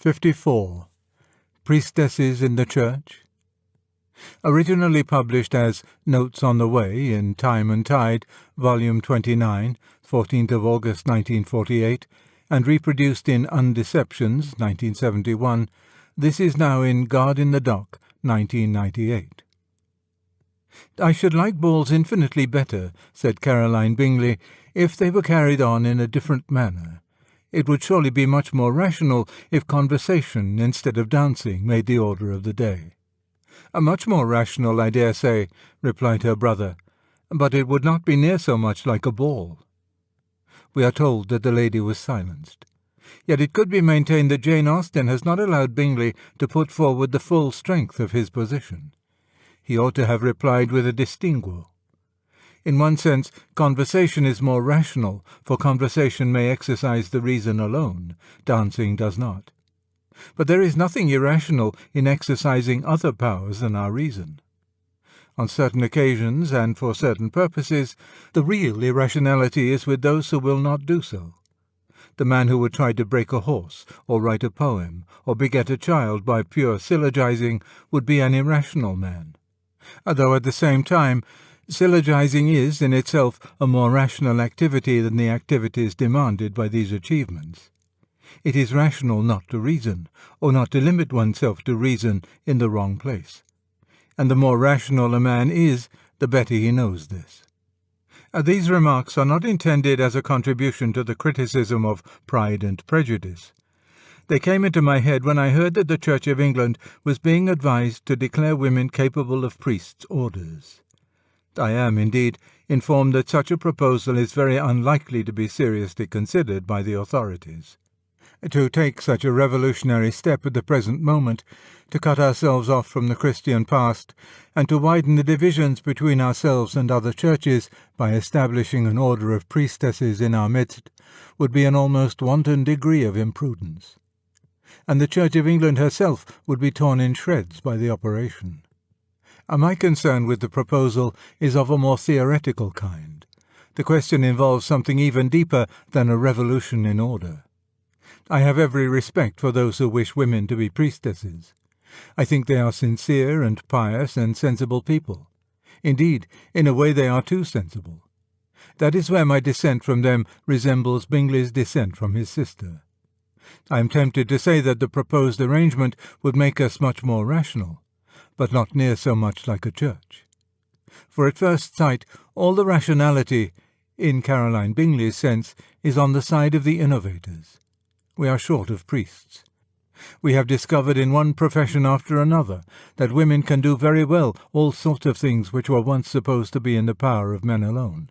54. Priestesses in the Church. Originally published as Notes on the Way in Time and Tide, Volume 29, 14th of August 1948, and reproduced in Undeceptions, 1971, this is now in God in the Dock, 1998. "I should like balls infinitely better," said Caroline Bingley, "if they were carried on in a different manner. It would surely be much more rational if conversation instead of dancing made the order of the day." "Much more rational, I dare say," replied her brother, "but it would not be near so much like a ball." We are told that the lady was silenced. Yet it could be maintained that Jane Austen has not allowed Bingley to put forward the full strength of his position. He ought to have replied with a distinguo. In one sense, conversation is more rational, for conversation may exercise the reason alone, dancing does not. But there is nothing irrational in exercising other powers than our reason. On certain occasions, and for certain purposes, the real irrationality is with those who will not do so. The man who would try to break a horse, or write a poem, or beget a child by pure syllogizing would be an irrational man. Though at the same time, syllogizing is in itself a more rational activity than the activities demanded by these achievements. It is rational not to reason, or not to limit oneself to reason in the wrong place. And the more rational a man is, the better he knows this. These remarks are not intended as a contribution to the criticism of Pride and Prejudice. They came into my head when I heard that the Church of England was being advised to declare women capable of priests' orders. I am, indeed, informed that such a proposal is very unlikely to be seriously considered by the authorities. To take such a revolutionary step at the present moment, to cut ourselves off from the Christian past, and to widen the divisions between ourselves and other churches by establishing an order of priestesses in our midst, would be an almost wanton degree of imprudence. And the Church of England herself would be torn in shreds by the operation. My concern with the proposal is of a more theoretical kind. The question involves something even deeper than a revolution in order. I have every respect for those who wish women to be priestesses. I think they are sincere and pious and sensible people. Indeed, in a way they are too sensible. That is where my dissent from them resembles Bingley's dissent from his sister. I am tempted to say that the proposed arrangement would make us much more rational, but not near so much like a church. For at first sight, all the rationality, in Caroline Bingley's sense, is on the side of the innovators. We are short of priests. We have discovered in one profession after another that women can do very well all sorts of things which were once supposed to be in the power of men alone.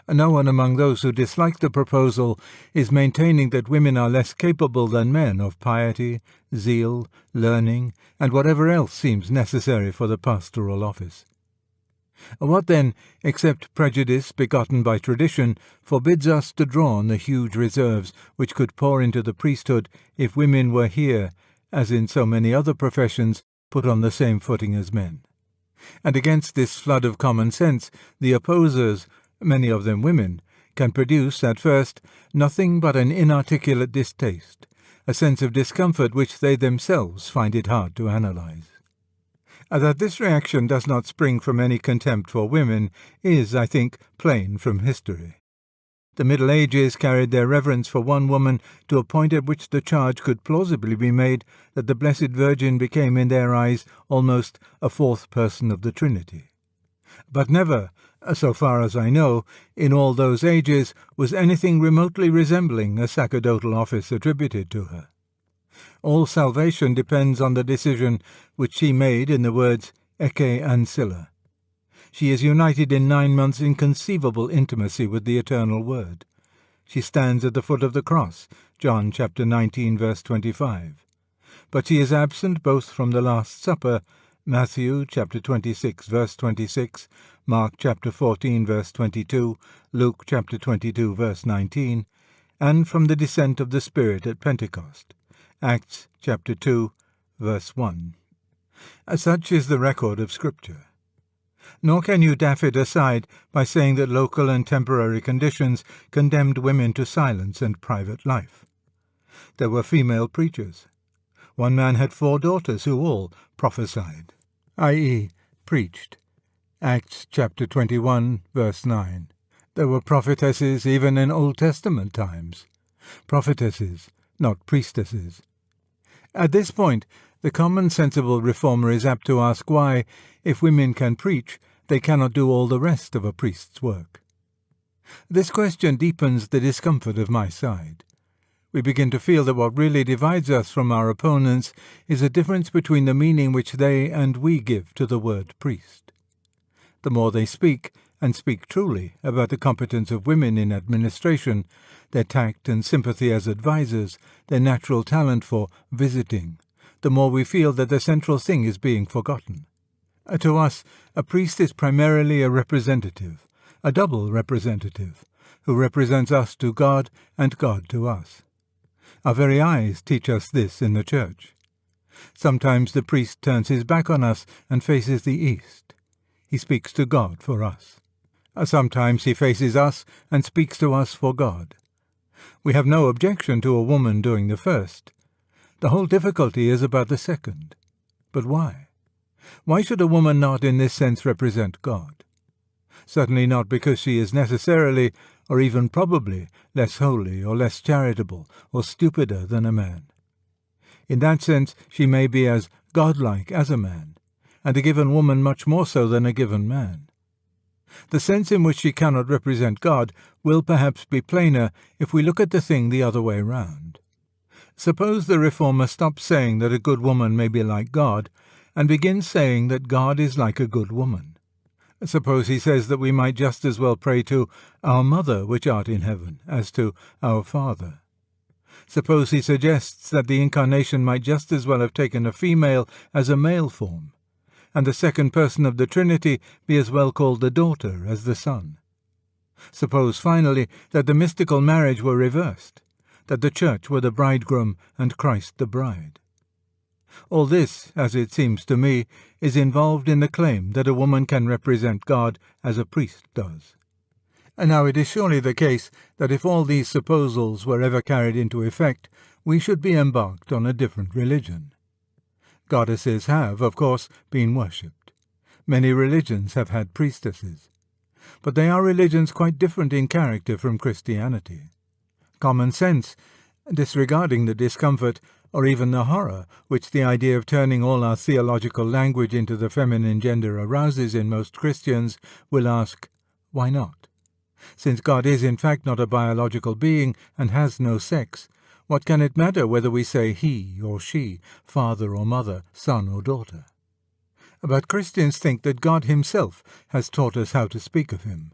No one among those who dislike the proposal is maintaining that women are less capable than men of piety, zeal, learning, and whatever else seems necessary for the pastoral office. What then, except prejudice begotten by tradition, forbids us to draw on the huge reserves which could pour into the priesthood if women were here, as in so many other professions, put on the same footing as men? And against this flood of common sense, the opposers, many of them women, can produce, at first, nothing but an inarticulate distaste, a sense of discomfort which they themselves find it hard to analyze. That this reaction does not spring from any contempt for women is, I think, plain from history. The Middle Ages carried their reverence for one woman to a point at which the charge could plausibly be made that the Blessed Virgin became in their eyes almost a fourth person of the Trinity. But never, so far as I know, in all those ages was anything remotely resembling a sacerdotal office attributed to her. All salvation depends on the decision which she made in the words Ecce Ancilla. She is united in 9 months' inconceivable intimacy with the eternal Word. She stands at the foot of the cross, John chapter 19, verse 25. But she is absent both from the Last Supper, Matthew chapter 26, verse 26, Mark chapter 14, verse 22, Luke chapter 22, verse 19, and from the descent of the Spirit at Pentecost, Acts chapter 2, verse 1. Such is the record of Scripture. Nor can you daff it aside by saying that local and temporary conditions condemned women to silence and private life. There were female preachers. One man had 4 daughters who all prophesied, i.e., preached. Acts chapter 21, verse 9. There were prophetesses even in Old Testament times. Prophetesses, not priestesses. At this point, the common sensible reformer is apt to ask why, if women can preach, they cannot do all the rest of a priest's work. This question deepens the discomfort of my side. We begin to feel that what really divides us from our opponents is a difference between the meaning which they and we give to the word priest. The more they speak, and speak truly, about the competence of women in administration, their tact and sympathy as advisers, their natural talent for visiting, the more we feel that the central thing is being forgotten. To us, a priest is primarily a representative, a double representative, who represents us to God and God to us. Our very eyes teach us this in the Church. Sometimes the priest turns his back on us and faces the east. He speaks to God for us. Sometimes he faces us and speaks to us for God. We have no objection to a woman doing the first. The whole difficulty is about the second. But why? Why should a woman not in this sense represent God? Certainly not because she is necessarily, or even probably, less holy or less charitable or stupider than a man. In that sense she may be as godlike as a man, and a given woman much more so than a given man. The sense in which she cannot represent God will perhaps be plainer if we look at the thing the other way round. Suppose the reformer stops saying that a good woman may be like God, and begins saying that God is like a good woman. Suppose he says that we might just as well pray to our Mother which art in heaven as to our Father. Suppose he suggests that the Incarnation might just as well have taken a female as a male form, and the second person of the Trinity be as well called the daughter as the Son. Suppose, finally, that the mystical marriage were reversed, that the Church were the bridegroom and Christ the bride. All this, as it seems to me, is involved in the claim that a woman can represent God as a priest does. And now it is surely the case that if all these supposals were ever carried into effect, we should be embarked on a different religion. Goddesses have, of course, been worshipped. Many religions have had priestesses. But they are religions quite different in character from Christianity. Common sense, disregarding the discomfort or even the horror which the idea of turning all our theological language into the feminine gender arouses in most Christians, will ask, why not? Since God is in fact not a biological being and has no sex, what can it matter whether we say he or she, father or mother, son or daughter? But Christians think that God himself has taught us how to speak of him.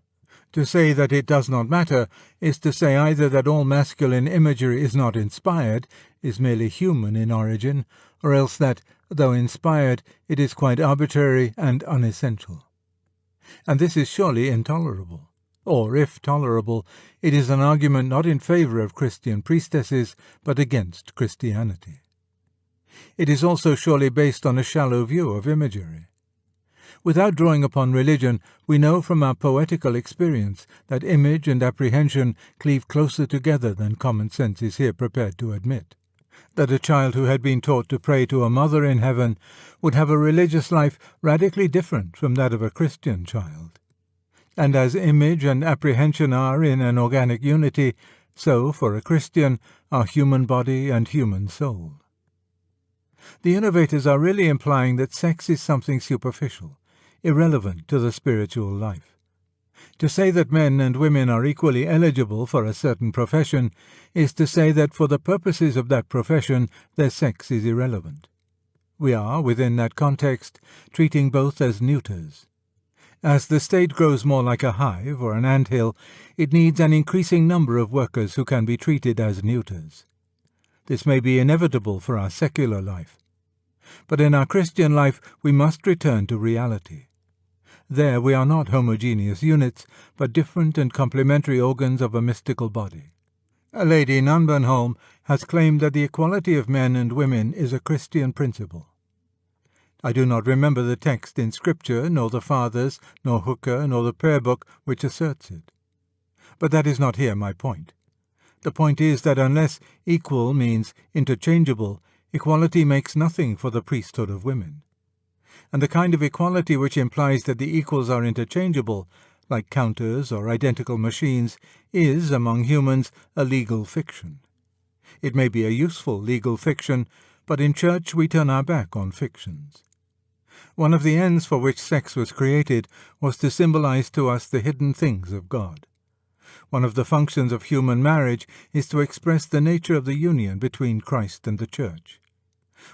To say that it does not matter is to say either that all masculine imagery is not inspired, is merely human in origin, or else that, though inspired, it is quite arbitrary and unessential. And this is surely intolerable. Or, if tolerable, it is an argument not in favour of Christian priestesses, but against Christianity. It is also surely based on a shallow view of imagery. Without drawing upon religion, we know from our poetical experience that image and apprehension cleave closer together than common sense is here prepared to admit. That a child who had been taught to pray to a mother in heaven would have a religious life radically different from that of a Christian child. And as image and apprehension are in an organic unity, so, for a Christian, are human body and human soul. The innovators are really implying that sex is something superficial, irrelevant to the spiritual life. To say that men and women are equally eligible for a certain profession is to say that for the purposes of that profession their sex is irrelevant. We are, within that context, treating both as neuters. As the state grows more like a hive or an ant-hill, it needs an increasing number of workers who can be treated as neuters. This may be inevitable for our secular life. But in our Christian life we must return to reality. There we are not homogeneous units, but different and complementary organs of a mystical body. Lady Nunbernholm has claimed that the equality of men and women is a Christian principle. I do not remember the text in Scripture, nor the Fathers, nor Hooker, nor the Prayer Book which asserts it. But that is not here my point. The point is that unless equal means interchangeable, Equality makes nothing for the priesthood of women. And the kind of equality which implies that the equals are interchangeable, like counters or identical machines, is, among humans, a legal fiction. It may be a useful legal fiction, but in church we turn our back on fictions. One of the ends for which sex was created was to symbolize to us the hidden things of God. One of the functions of human marriage is to express the nature of the union between Christ and the Church.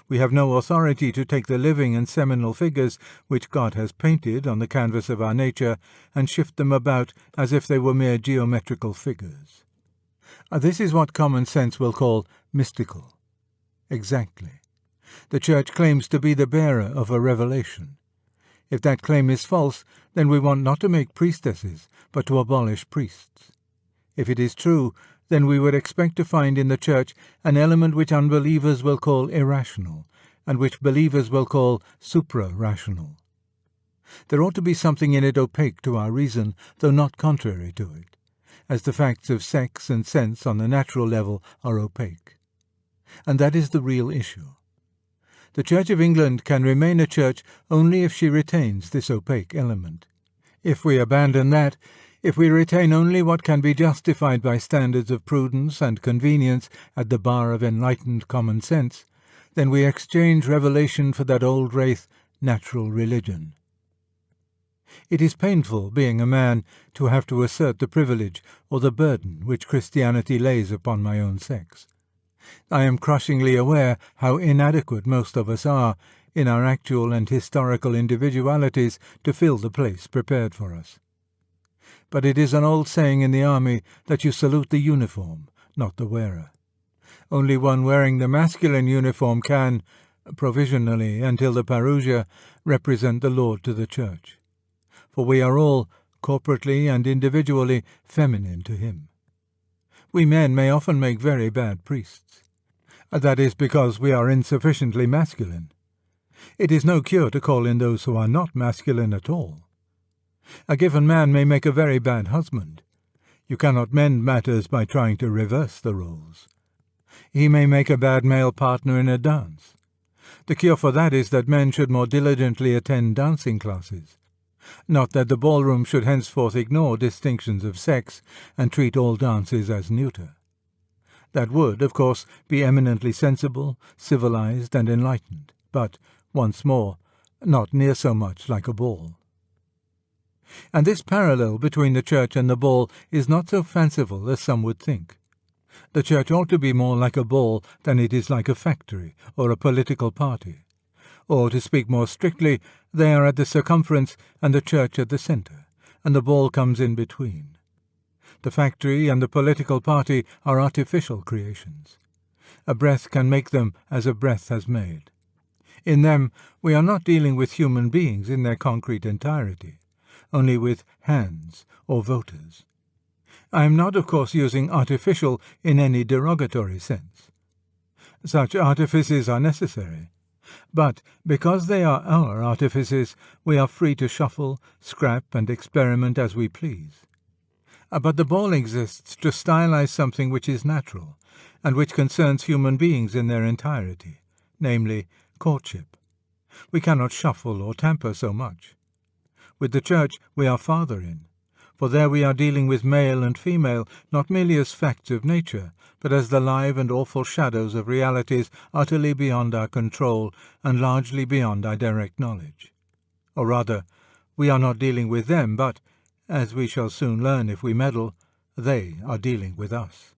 We have no authority to take the living and seminal figures which God has painted on the canvas of our nature and shift them about as if they were mere geometrical figures. This is what common sense will call mystical. Exactly. The Church claims to be the bearer of a revelation. If that claim is false, then we want not to make priestesses, but to abolish priests. If it is true, then we would expect to find in the Church an element which unbelievers will call irrational, and which believers will call supra-rational. There ought to be something in it opaque to our reason, though not contrary to it, as the facts of sex and sense on the natural level are opaque. And that is the real issue. The Church of England can remain a church only if she retains this opaque element. If we abandon that, if we retain only what can be justified by standards of prudence and convenience at the bar of enlightened common sense, then we exchange revelation for that old wraith, natural religion. It is painful, being a man, to have to assert the privilege or the burden which Christianity lays upon my own sex. I am crushingly aware how inadequate most of us are, in our actual and historical individualities, to fill the place prepared for us. But it is an old saying in the army that you salute the uniform, not the wearer. Only one wearing the masculine uniform can, provisionally until the parousia, represent the Lord to the Church. For we are all, corporately and individually, feminine to him. We men may often make very bad priests. That is because we are insufficiently masculine. It is no cure to call in those who are not masculine at all. A given man may make a very bad husband. You cannot mend matters by trying to reverse the roles. He may make a bad male partner in a dance. The cure for that is that men should more diligently attend dancing classes. Not that the ballroom should henceforth ignore distinctions of sex and treat all dances as neuter. That would, of course, be eminently sensible, civilized, and enlightened, but, once more, not near so much like a ball. And this parallel between the Church and the ball is not so fanciful as some would think. The Church ought to be more like a ball than it is like a factory or a political party. Or, to speak more strictly, they are at the circumference and the Church at the centre, and the ball comes in between. The factory and the political party are artificial creations. A breath can make them as a breath has made. In them we are not dealing with human beings in their concrete entirety, only with hands or voters. I am not, of course, using artificial in any derogatory sense. Such artifices are necessary. But because they are our artifices, we are free to shuffle, scrap, and experiment as we please. But the ball exists to stylize something which is natural, and which concerns human beings in their entirety, namely, courtship. We cannot shuffle or tamper so much. With the Church we are farther in, for there we are dealing with male and female not merely as facts of nature, but as the live and awful shadows of realities utterly beyond our control and largely beyond our direct knowledge. Or rather, we are not dealing with them, but, as we shall soon learn if we meddle, they are dealing with us.